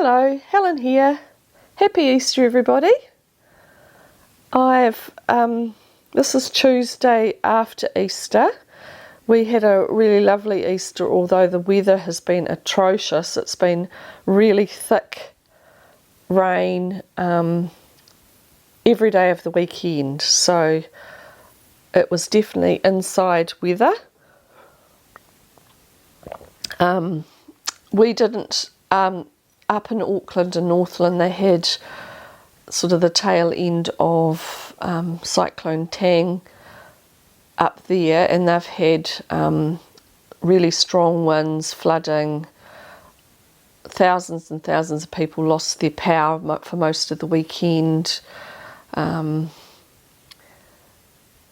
Hello, Helen here. Happy Easter, everybody. This is Tuesday after Easter. We had a really lovely Easter, although the weather has been atrocious. It's been really thick rain every day of the weekend, so it was definitely inside weather. We didn't, up in Auckland and Northland, they had sort of the tail end of Cyclone Tang up there, and they've had really strong winds, flooding. Thousands and thousands of people lost their power for most of the weekend. Yeah,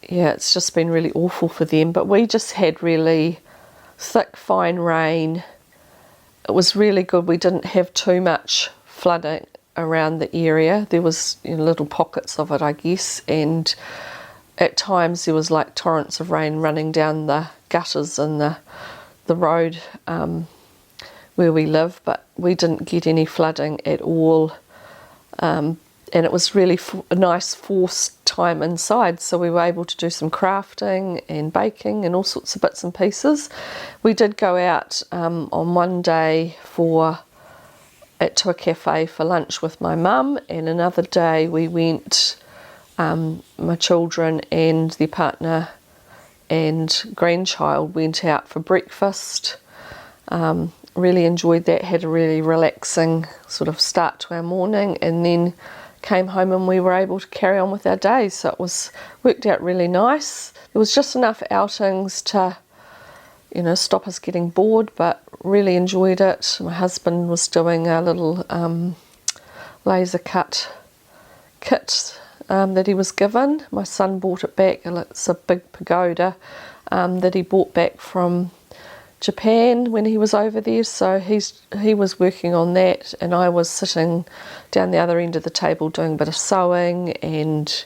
it's just been really awful for them, but we just had really thick, fine rain. It was really good. We didn't have too much flooding around the area. There was little pockets of it, I guess, and at times there was like torrents of rain running down the gutters and the road where we live, but we didn't get any flooding at all. And it was really a nice forced time inside, so we were able to do some crafting and baking and all sorts of bits and pieces. We did go out on one day to a cafe for lunch with my mum, and another day we went, my children and their partner and grandchild went out for breakfast. Really enjoyed that, had a really relaxing sort of start to our morning, and then came home and we were able to carry on with our day. So it worked out really nice. There was just enough outings to stop us getting bored, but really enjoyed it. My husband was doing a little laser cut kit that he was given. My son bought it back. It's a big pagoda that he bought back from Japan when he was over there, so he was working on that, and I was sitting down the other end of the table doing a bit of sewing, and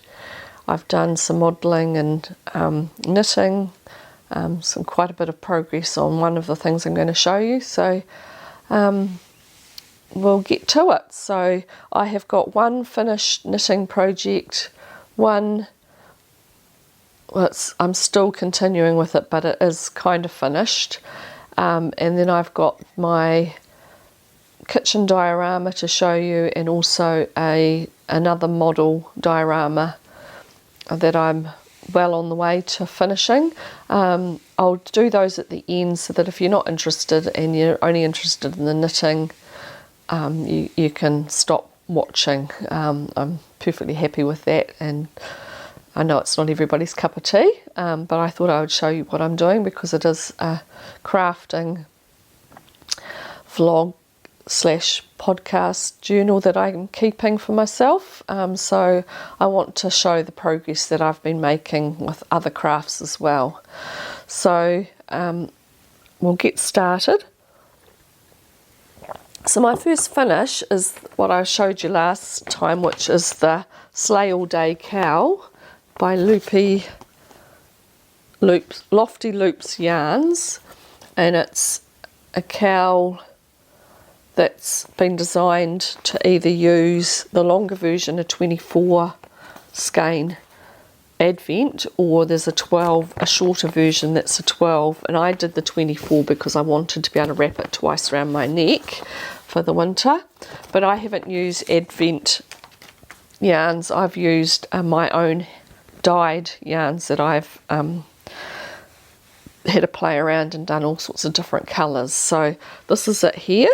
I've done some modelling and knitting, quite a bit of progress on one of the things I'm going to show you, so we'll get to it. So I have got one finished knitting project, I'm still continuing with it, but it is kind of finished. And then I've got my kitchen diorama to show you, and also another model diorama that I'm well on the way to finishing. I'll do those at the end so that if you're not interested and you're only interested in the knitting, you can stop watching. I'm perfectly happy with that, and I know it's not everybody's cup of tea, but I thought I would show you what I'm doing because it is a crafting vlog / podcast journal that I'm keeping for myself. So I want to show the progress that I've been making with other crafts as well. So we'll get started. So my first finish is what I showed you last time, which is the Sleigh All Day Cowl by Lofty Loops Yarns, and it's a cowl that's been designed to either use the longer version, a 24 skein advent, or there's a shorter version that's a 12, and I did the 24 because I wanted to be able to wrap it twice around my neck for the winter. But I haven't used advent yarns. I've used my own dyed yarns that I've had to play around and done all sorts of different colours. So this is it here.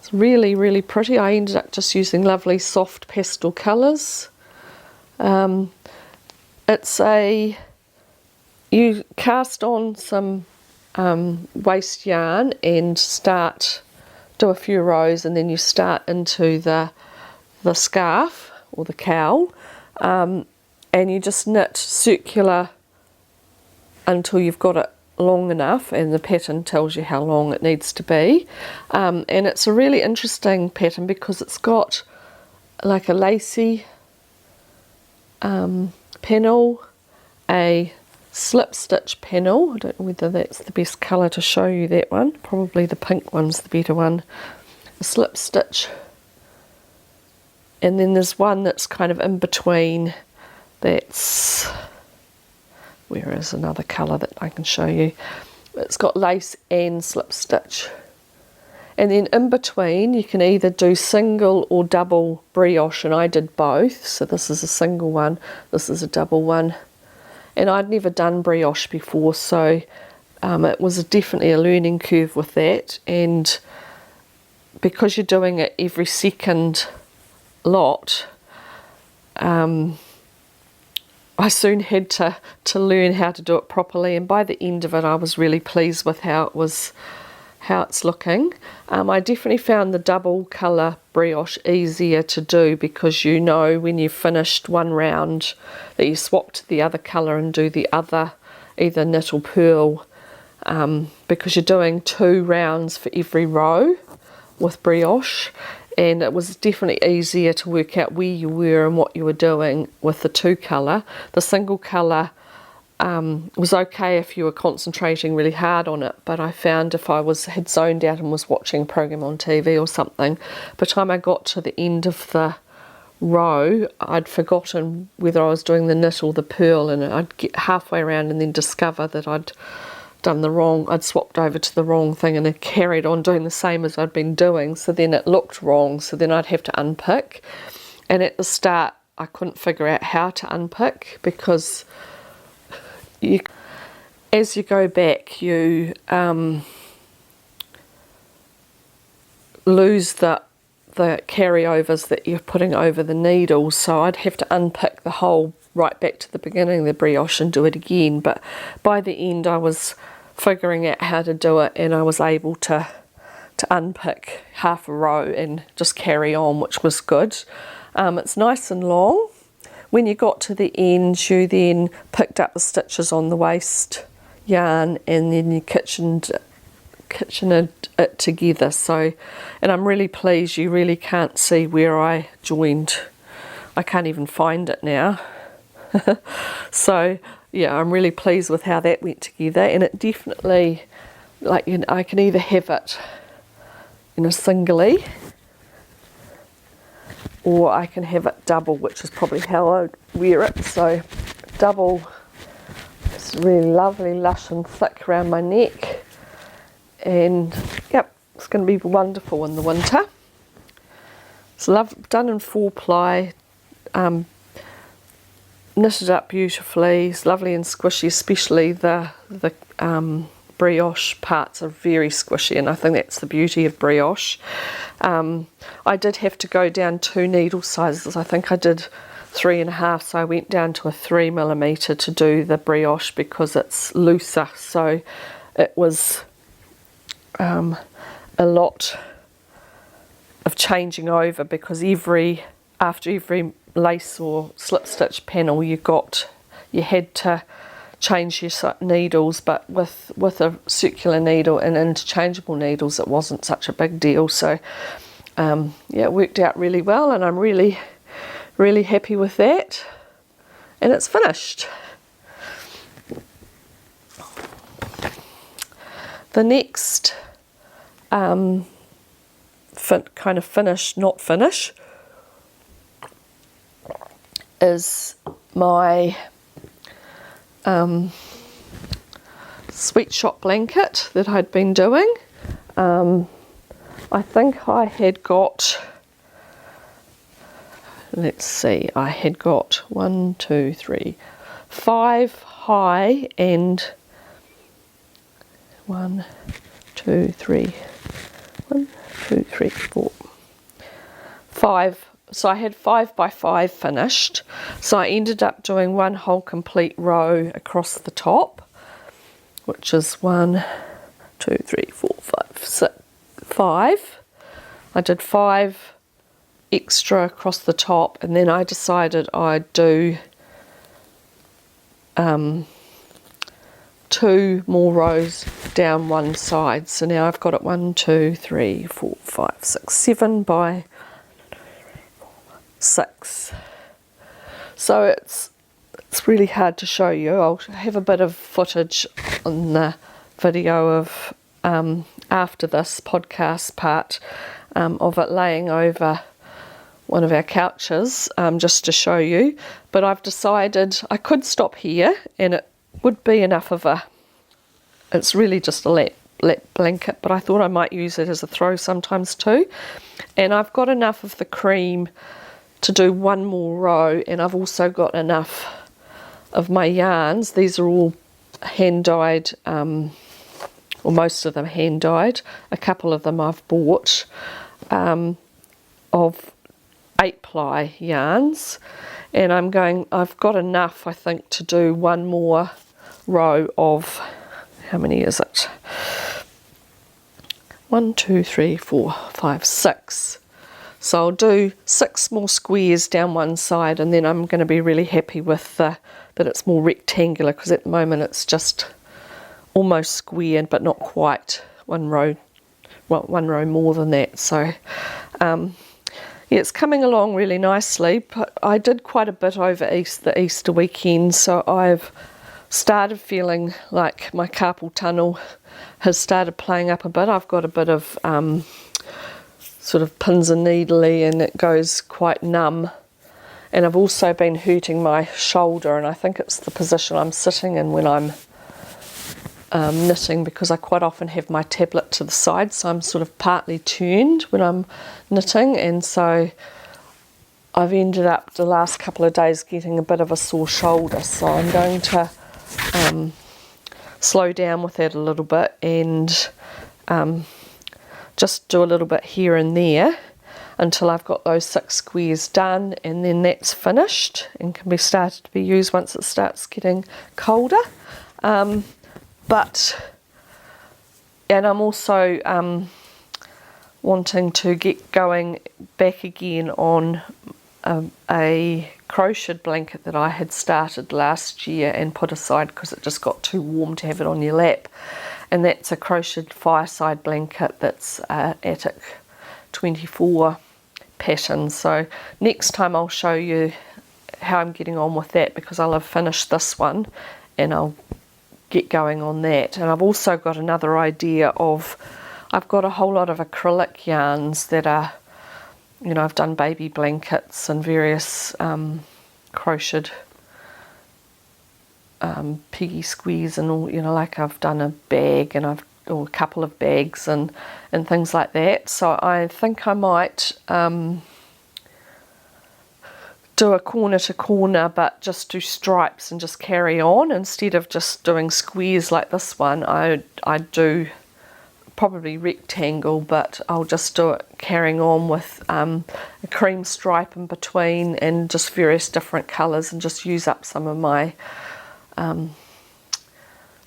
It's really, really pretty. I ended up just using lovely soft pastel colours. You cast on some waste yarn and do a few rows, and then you start into the scarf or the cowl, and you just knit circular until you've got it long enough, and the pattern tells you how long it needs to be. And it's a really interesting pattern because it's got like a lacy panel, a slip stitch panel. I don't know whether that's the best colour to show you that one. Probably the pink one's the better one. A slip stitch. And then there's one that's kind of in between. That's, where is another colour that I can show you? It's got lace and slip stitch. And then in between you can either do single or double brioche, and I did both. So this is a single one, this is a double one. And I'd never done brioche before, so it was definitely a learning curve with that. And because you're doing it every second lot, I soon had to learn how to do it properly, and by the end of it I was really pleased with how it's looking. I definitely found the double colour brioche easier to do, because you know when you've finished one round that you swap to the other colour and do the other, either knit or purl, because you're doing 2 rounds for every row with brioche. And it was definitely easier to work out where you were and what you were doing with the 2 colour. The single colour was okay if you were concentrating really hard on it, but I found if I had zoned out and was watching a program on TV or something, by the time I got to the end of the row, I'd forgotten whether I was doing the knit or the purl, and I'd get halfway around and then discover that I'd swapped over to the wrong thing, and it carried on doing the same as I'd been doing. So then it looked wrong, so then I'd have to unpick. And at the start I couldn't figure out how to unpick, because as you go back you lose the carryovers that you're putting over the needles, so I'd have to unpick the whole right back to the beginning of the brioche and do it again. But by the end I was figuring out how to do it, and I was able to unpick half a row and just carry on, which was good. It's nice and long. When you got to the end, you then picked up the stitches on the waist yarn, and then you kitchened it together. So, and I'm really pleased. You really can't see where I joined. I can't even find it now. So yeah, I'm really pleased with how that went together, and it definitely, like, you know, I can either have it singly, or I can have it double, which is probably how I'd wear it. So double, it's really lovely, lush and thick around my neck, and yep, it's going to be wonderful in the winter. It's done in 4-ply, knitted up beautifully. It's lovely and squishy, especially the brioche parts are very squishy, and I think that's the beauty of brioche. I did have to go down 2 needle sizes. I think I did 3.5, so I went down to a 3mm to do the brioche because it's looser. So it was a lot of changing over, because after every lace or slip stitch panel you had to change your needles, but with a circular needle and interchangeable needles it wasn't such a big deal. So yeah, it worked out really well, and I'm really happy with that, and it's finished. The next kind of finish, not finish, is my sweet shop blanket that I'd been doing. I think I had got, let's see, I had got 1, 2, 3, 5 high and 1, 2, 3, 1, 2, 3, 4, 5. So I had 5x5 finished. So I ended up doing 1 whole complete row across the top, which is 1, 2, 3, 4, 5, 6, 5. I did 5 extra across the top, and then I decided I'd do 2 more rows down one side. So now I've got it 1, 2, 3, 4, 5, 6, 7 by 6. So it's really hard to show you. I'll have a bit of footage on the video of after this podcast part of it laying over one of our couches, just to show you. But I've decided I could stop here and it would be enough of it's really just a lap blanket, but I thought I might use it as a throw sometimes too. And I've got enough of the cream to do one more row, and I've also got enough of my yarns. These are all hand dyed, or most of them hand dyed. A couple of them I've bought, of 8-ply yarns, and I've got enough, I think, to do one more row of, how many is it? 1, 2, 3, 4, 5, 6. So I'll do 6 more squares down one side, and then I'm going to be really happy with that it's more rectangular, because at the moment it's just almost squared but not quite one row more than that. So yeah, it's coming along really nicely. But I did quite a bit over the Easter weekend, so I've started feeling like my carpal tunnel has started playing up a bit. I've got a bit of sort of pins and needly, and it goes quite numb. And I've also been hurting my shoulder, and I think it's the position I'm sitting in when I'm knitting, because I quite often have my tablet to the side, so I'm sort of partly turned when I'm knitting, and so I've ended up the last couple of days getting a bit of a sore shoulder. So I'm going to slow down with that a little bit, and just do a little bit here and there until I've got those 6 squares done, and then that's finished and can be started to be used once it starts getting colder. And I'm also wanting to get going back again on a crocheted blanket that I had started last year and put aside because it just got too warm to have it on your lap. And that's a crocheted fireside blanket that's Attic 24 pattern. So next time I'll show you how I'm getting on with that, because I'll have finished this one and I'll get going on that. And I've also got another idea of, I've got a whole lot of acrylic yarns that are, you know, I've done baby blankets and various crocheted piggy squares and all, you know, like I've done a bag and or a couple of bags and things like that. So I think I might do a corner to corner, but just do stripes and just carry on instead of just doing squares like this one. I do probably rectangle, but I'll just do it carrying on with a cream stripe in between and just various different colours, and just use up some of my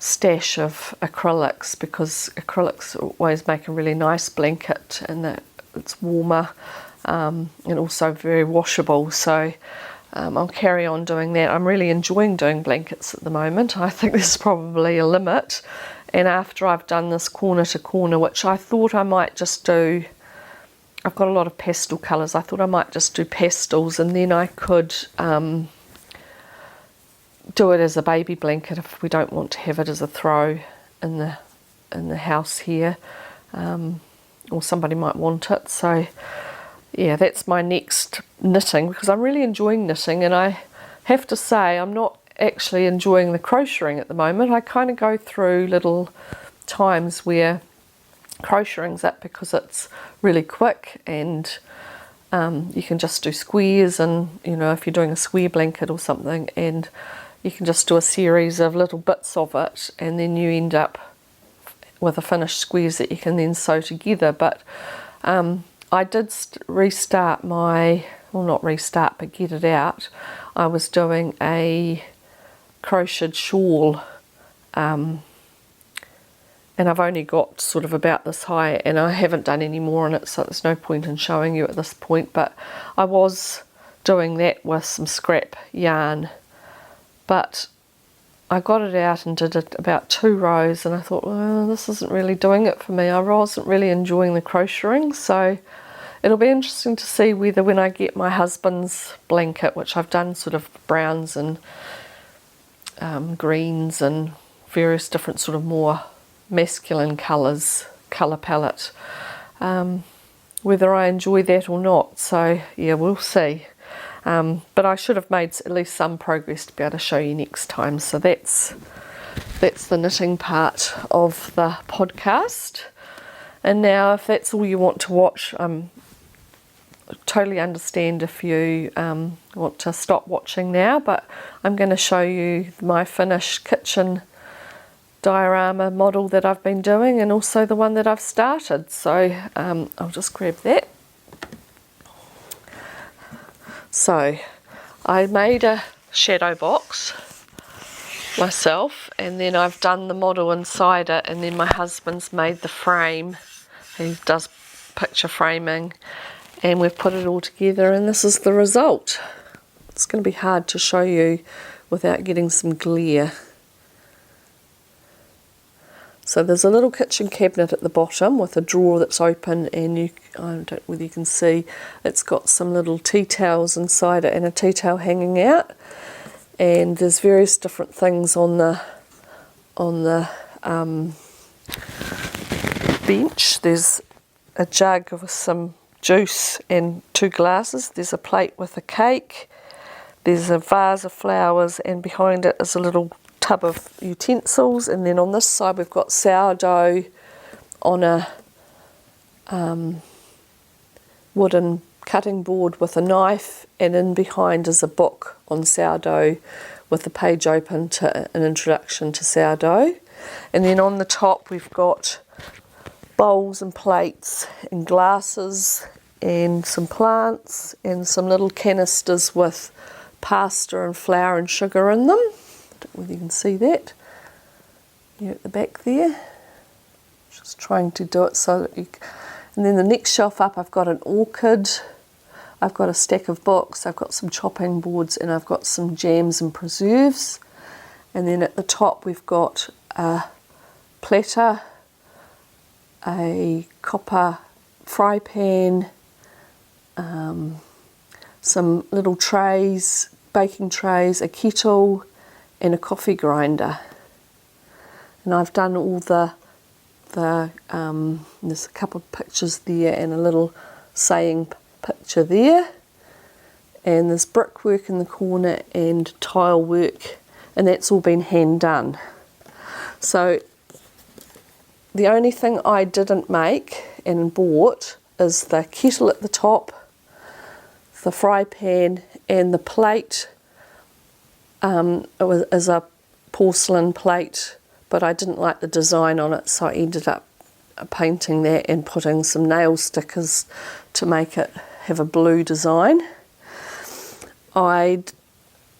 stash of acrylics, because acrylics always make a really nice blanket, and it's warmer and also very washable. So I'll carry on doing that. I'm really enjoying doing blankets at the moment. I think there's probably a limit. And after I've done this corner to corner, which I thought I might just do, I've got a lot of pastel colours, I thought I might just do pastels, and then I could do it as a baby blanket if we don't want to have it as a throw in the house here, or somebody might want it. So yeah, that's my next knitting, because I'm really enjoying knitting, and I have to say I'm not actually enjoying the crocheting at the moment. I kind of go through little times where crocheting's up because it's really quick, and you can just do squares, and you know, if you're doing a square blanket or something, and you can just do a series of little bits of it, and then you end up with a finished squares that you can then sew together. But I did restart my, well, not restart, but get it out. I was doing a crocheted shawl, and I've only got sort of about this high, and I haven't done any more on it, so there's no point in showing you at this point. But I was doing that with some scrap yarn, but I got it out and did it about 2 rows, and I thought, well, this isn't really doing it for me. I wasn't really enjoying the crocheting. So it'll be interesting to see whether when I get my husband's blanket, which I've done sort of browns and greens and various different sort of more masculine colour palette. Whether I enjoy that or not, so yeah, we'll see. But I should have made at least some progress to be able to show you next time. So that's the knitting part of the podcast. And now, if that's all you want to watch, I totally understand if you want to stop watching now, but I'm going to show you my finished kitchen diorama model that I've been doing, and also the one that I've started. So I'll just grab that. So I made a shadow box myself, and then I've done the model inside it, and then my husband's made the frame. He does picture framing, and we've put it all together, and this is the result. It's going to be hard to show you without getting some glare. So there's a little kitchen cabinet at the bottom with a drawer that's open, and I don't know whether you can see, it's got some little tea towels inside it and a tea towel hanging out. And there's various different things on the bench. There's a jug with some juice and 2 glasses. There's a plate with a cake. There's a vase of flowers, and behind it is a little tub of utensils. And then on this side we've got sourdough on a wooden cutting board with a knife, and in behind is a book on sourdough with the page open to an introduction to sourdough. And then on the top we've got bowls and plates and glasses and some plants and some little canisters with pasta and flour and sugar in them. I don't know whether you can see that. You're at the back there. Just trying to do it so that you... And then the next shelf up I've got an orchid. I've got a stack of books, I've got some chopping boards, and I've got some jams and preserves. And then at the top we've got a platter, a copper fry pan, some little trays, baking trays, a kettle, and a coffee grinder. And I've done all there's a couple of pictures there and a little saying picture there, and there's brickwork in the corner and tile work, and that's all been hand done. So the only thing I didn't make and bought is the kettle at the top, the fry pan, and the plate. Is a porcelain plate, but I didn't like the design on it, so I ended up painting that and putting some nail stickers to make it have a blue design. I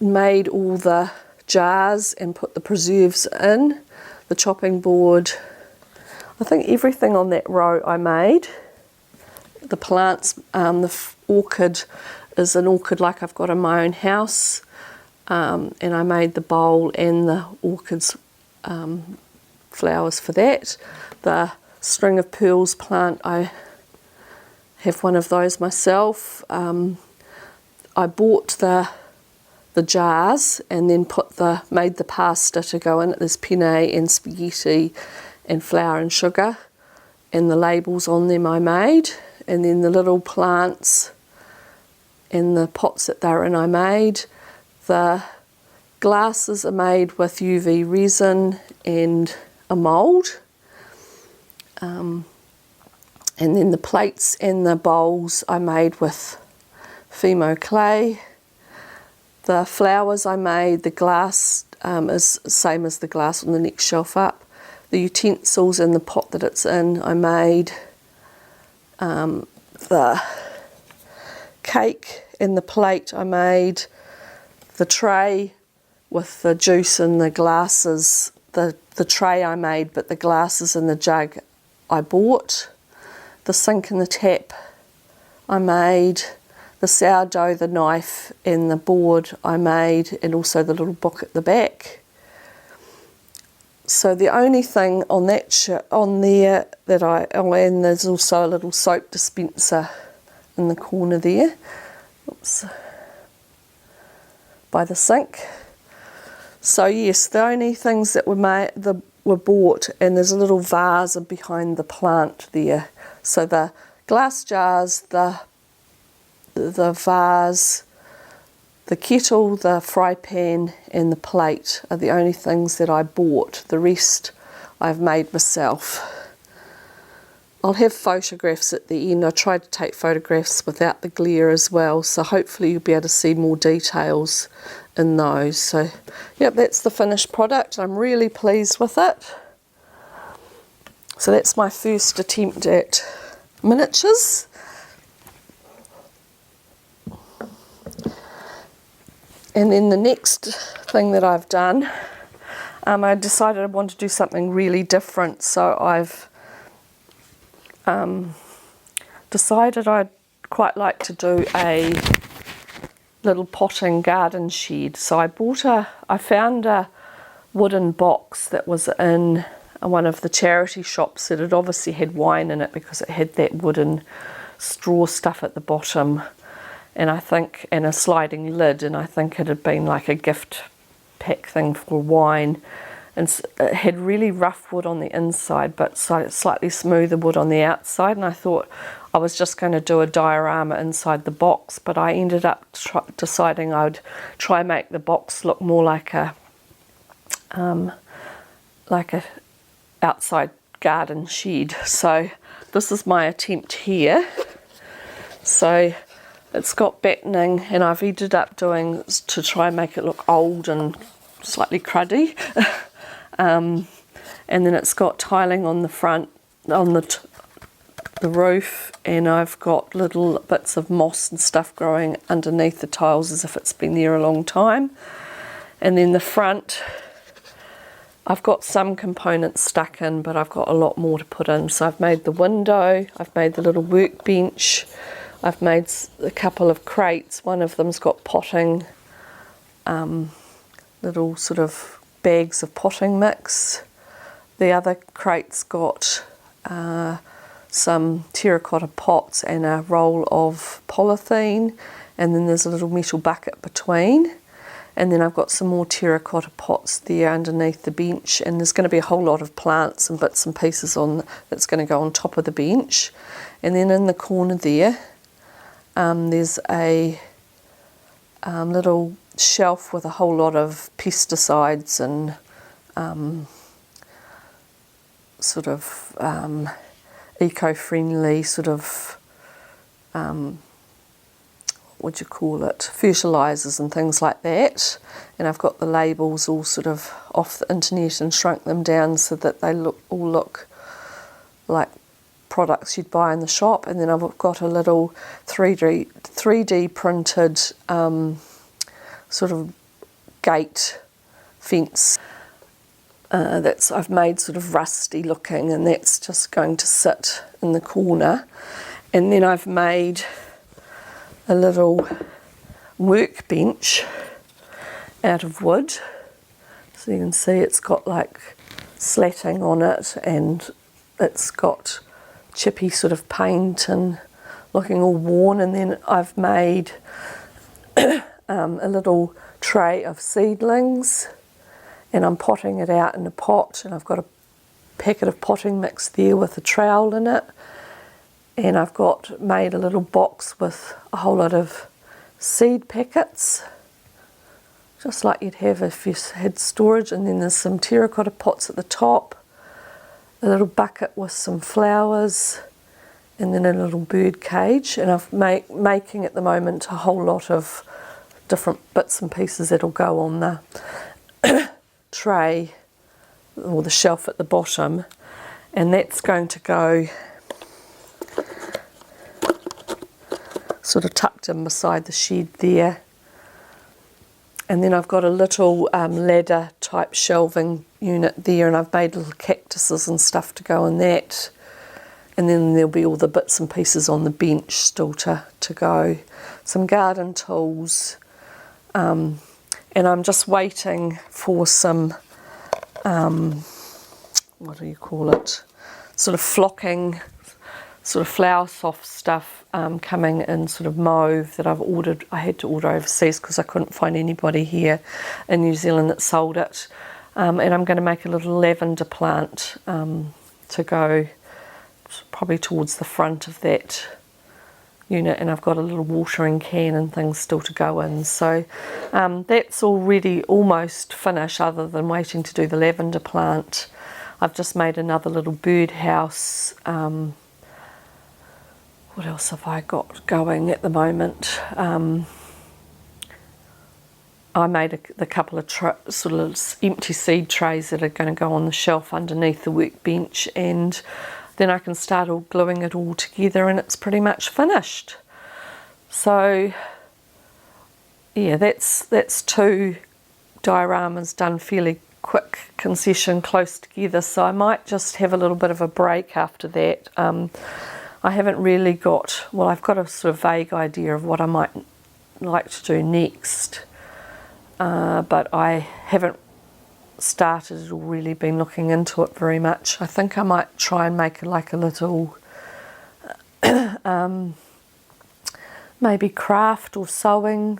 made all the jars and put the preserves in, the chopping board. I think everything on that row I made. The plants, the orchid is an orchid like I've got in my own house, and I made the bowl and the orchids flowers for that. The string of pearls plant, I have one of those myself. I bought the jars and then made the pasta to go in it. There's penne and spaghetti and flour and sugar, and the labels on them I made. And then the little plants and the pots that they're in I made. The glasses are made with UV resin and a mould. And then the plates and the bowls I made with Fimo clay. The flowers I made, the glass is the same as the glass on the next shelf up. The utensils and the pot that it's in I made. The cake and the plate I made. The tray with the juice and the glasses, the tray I made, but the glasses and the jug I bought. The sink and the tap I made. The sourdough, the knife and the board I made, and also the little book at the back. So the only thing on that on there that and there's also a little soap dispenser in the corner there. Oops. By the sink. So yes, the only things that were bought, and there's a little vase behind the plant there. So the glass jars, the vase, the kettle, the fry pan and the plate are the only things that I bought. The rest I've made myself. I'll have photographs at the end. I tried to take photographs without the glare as well, so hopefully you'll be able to see more details in those. So yep, that's the finished product. I'm really pleased with it. So that's my first attempt at miniatures. And then the next thing that I've done, I decided I wanted to do something really different, so I've decided I'd quite like to do a little potting garden shed. So I found a wooden box that was in one of the charity shops that had obviously had wine in it because it had that wooden straw stuff at the bottom, and a sliding lid, and I think it had been like a gift pack thing for wine. And it had really rough wood on the inside but slightly smoother wood on the outside, and I thought I was just going to do a diorama inside the box, but I ended up deciding I'd try make the box look more like a outside garden shed. So this is my attempt here. So it's got battening, and I've ended up doing to try and make it look old and slightly cruddy. And then it's got tiling on the front, on the roof, and I've got little bits of moss and stuff growing underneath the tiles as if it's been there a long time. And then the front, I've got some components stuck in, but I've got a lot more to put in. So I've made the window, I've made the little workbench, I've made a couple of crates. One of them's got potting, little sort of bags of potting mix. The other crate's got some terracotta pots and a roll of polythene, and then there's a little metal bucket between, and then I've got some more terracotta pots there underneath the bench, and there's going to be a whole lot of plants and bits and pieces on that's going to go on top of the bench. And then in the corner there, there's a little shelf with a whole lot of pesticides and sort of eco-friendly sort of what do you call it, fertilisers and things like that. And I've got the labels all sort of off the internet and shrunk them down so that they all look like products you'd buy in the shop. And then I've got a little 3D printed sort of gate fence that's I've made sort of rusty looking, and that's just going to sit in the corner. And then I've made a little workbench out of wood, so you can see it's got like slatting on it, and it's got chippy sort of paint and looking all worn. And then I've made a little tray of seedlings, and I'm potting it out in a pot, and I've got a packet of potting mix there with a trowel in it, and I've made a little box with a whole lot of seed packets, just like you'd have if you had storage. And then there's some terracotta pots at the top, a little bucket with some flowers, and then a little bird cage. And I'm making at the moment a whole lot of different bits and pieces that'll go on the tray or the shelf at the bottom, and that's going to go sort of tucked in beside the shed there. And then I've got a little ladder type shelving unit there, and I've made little cactuses and stuff to go in that. And then there'll be all the bits and pieces on the bench still to go. Some garden tools, and I'm just waiting for some what do you call it, sort of flocking sort of flower soft stuff coming in sort of mauve that I've ordered. I had to order overseas because I couldn't find anybody here in New Zealand that sold it. And I'm going to make a little lavender plant to go probably towards the front of that unit, and I've got a little watering can and things still to go in. So that's already almost finished, other than waiting to do the lavender plant. I've just made another little birdhouse. What else have I got going at the moment? I made the couple of sort of empty seed trays that are going to go on the shelf underneath the workbench, and then I can start all gluing it all together and it's pretty much finished. So yeah, that's 2 dioramas done fairly quick concession close together, so I might just have a little bit of a break after that. I haven't really got, well, I've got a sort of vague idea of what I might like to do next, but I haven't started or really been looking into it very much. I think I might try and make like a little maybe craft or sewing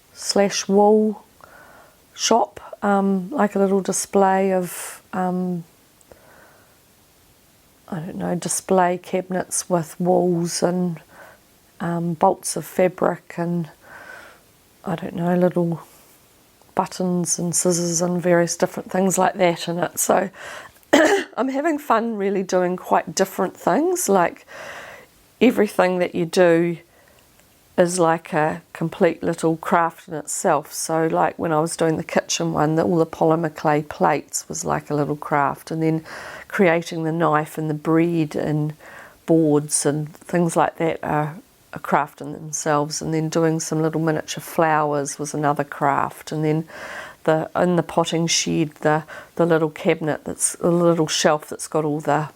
/ wool shop, like a little display of I don't know, display cabinets with walls and bolts of fabric and I don't know, little buttons and scissors and various different things like that in it. So I'm having fun really doing quite different things. Like everything that you do is like a complete little craft in itself. So like when I was doing the kitchen one, all the polymer clay plates was like a little craft, and then creating the knife and the bread and boards and things like that are a craft in themselves, and then doing some little miniature flowers was another craft, and then in the potting shed, the little cabinet, that's a little shelf that's got all the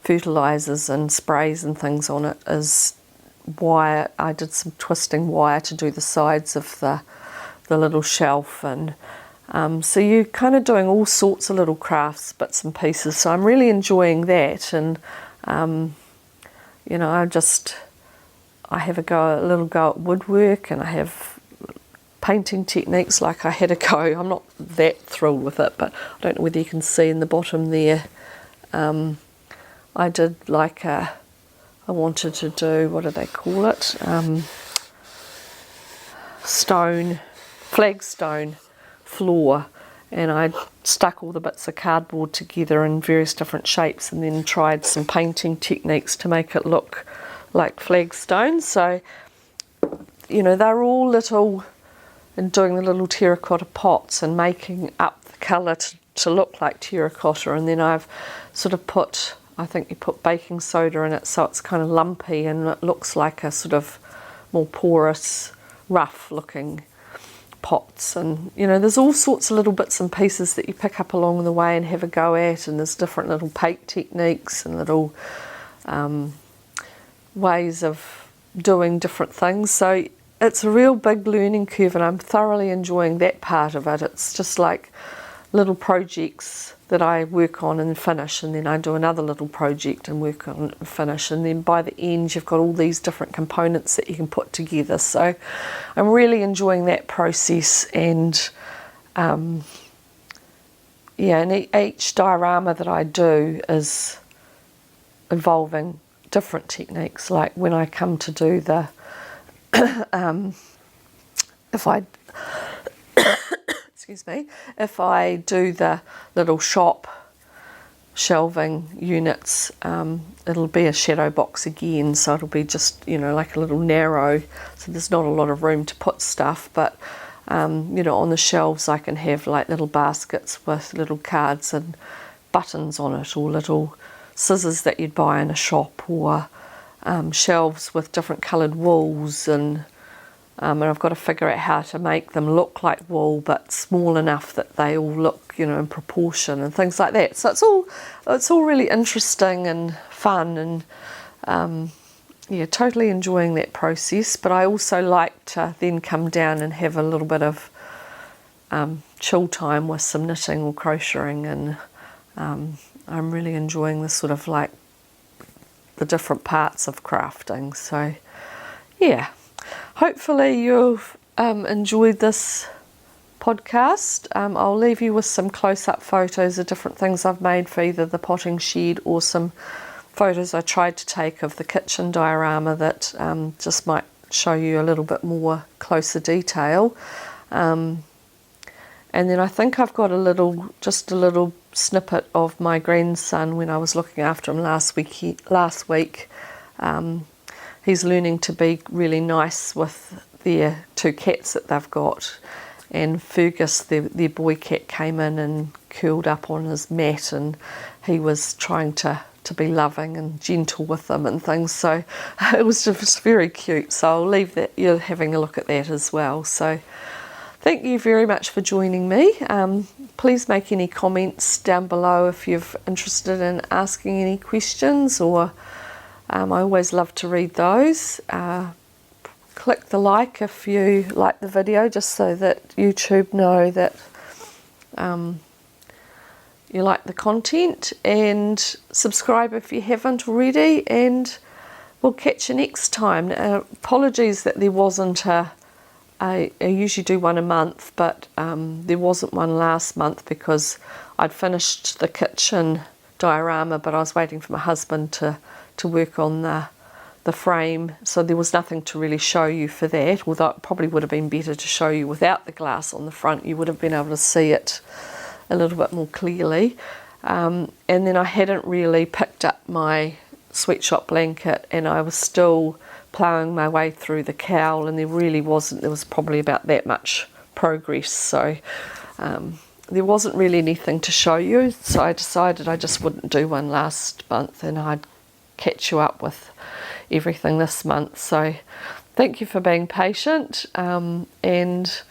fertilizers and sprays and things on it, is wire. I did some twisting wire to do the sides of the little shelf, and so you're kind of doing all sorts of little crafts, bits and pieces. So I'm really enjoying that, and you know, I have a little go at woodwork, and I have painting techniques. Like I had a go, I'm not that thrilled with it, but I don't know whether you can see in the bottom there, I did like I wanted to do, what do they call it, flagstone floor, and I stuck all the bits of cardboard together in various different shapes, and then tried some painting techniques to make it look like flagstones. So, you know, they're all little, and doing the little terracotta pots and making up the colour to look like terracotta, and then I've sort of put, I think you put baking soda in it so it's kind of lumpy and it looks like a sort of more porous, rough looking pots. And you know, there's all sorts of little bits and pieces that you pick up along the way and have a go at, and there's different little paint techniques and little ways of doing different things. So it's a real big learning curve, and I'm thoroughly enjoying that part of it. It's just like little projects that I work on and finish, and then I do another little project and work on it and finish, and then by the end you've got all these different components that you can put together. So I'm really enjoying that process, and yeah, and each diorama that I do is involving different techniques. Like when I come to do the if I do the little shop shelving units, it'll be a shadow box again, so it'll be just, you know, like a little narrow, so there's not a lot of room to put stuff, but you know, on the shelves I can have like little baskets with little cards and buttons on it, or little scissors that you'd buy in a shop, or shelves with different coloured wools, and I've got to figure out how to make them look like wool but small enough that they all look, you know, in proportion and things like that. So it's all really interesting and fun, and yeah, totally enjoying that process. But I also like to then come down and have a little bit of chill time with some knitting or crocheting, and I'm really enjoying the sort of like the different parts of crafting. So yeah, hopefully you've enjoyed this podcast. I'll leave you with some close-up photos of different things I've made for either the potting shed or some photos I tried to take of the kitchen diorama that just might show you a little bit more closer detail. And then I think I've got just a little snippet of my grandson when I was looking after him last week. He's learning to be really nice with their 2 cats that they've got. And Fergus, their boy cat, came in and curled up on his mat, and he was trying to be loving and gentle with them and things. So it was just very cute. So I'll leave that, you're having a look at that as well. So thank you very much for joining me. Please make any comments down below if you're interested in asking any questions, or I always love to read those. Click the like if you like the video, just so that YouTube know that you like the content, and subscribe if you haven't already, and we'll catch you next time. Apologies that there wasn't I usually do one a month, but there wasn't one last month because I'd finished the kitchen diorama, but I was waiting for my husband to work on the frame, so there was nothing to really show you for that, although it probably would have been better to show you without the glass on the front. You would have been able to see it a little bit more clearly. And then I hadn't really picked up my sweatshop blanket, and I was still ploughing my way through the cowl, and there was probably about that much progress, so there wasn't really anything to show you, so I decided I just wouldn't do one last month, and I'd catch you up with everything this month. So thank you for being patient, and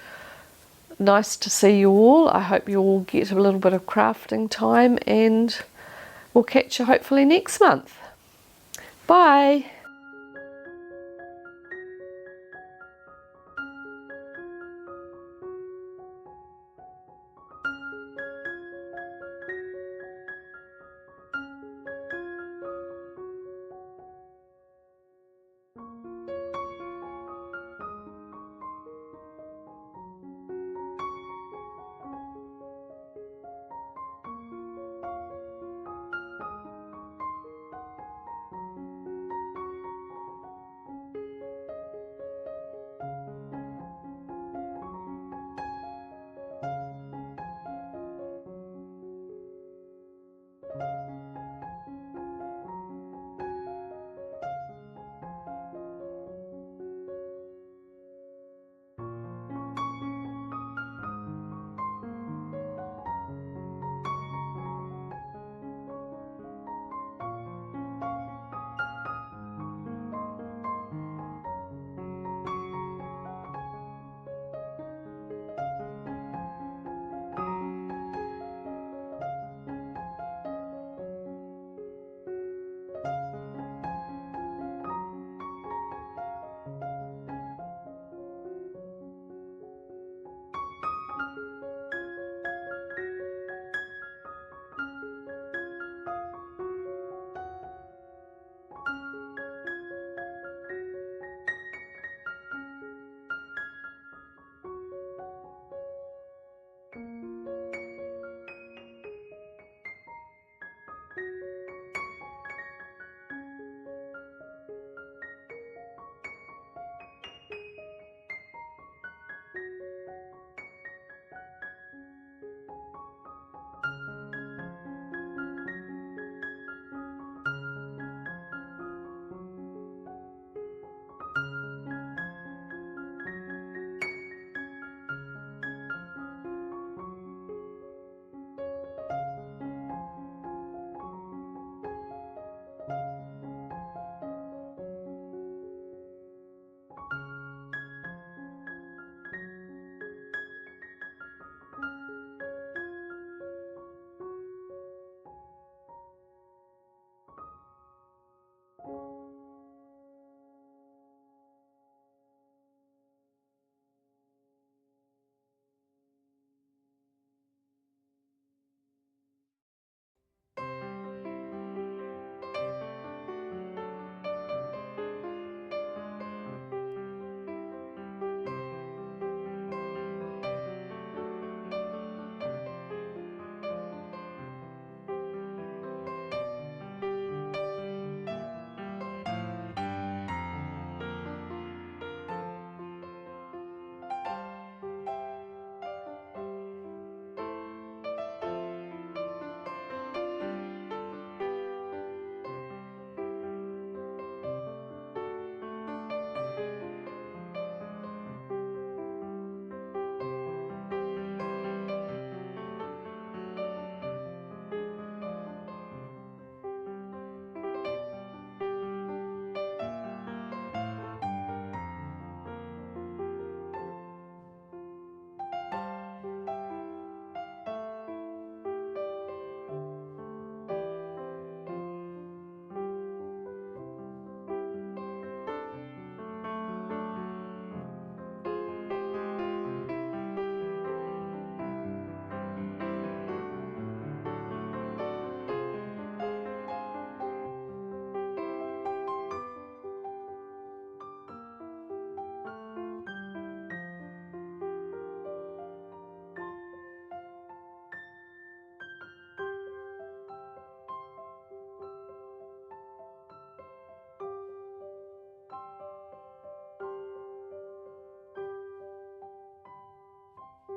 nice to see you all. I hope you all get a little bit of crafting time, and we'll catch you hopefully next month. Bye.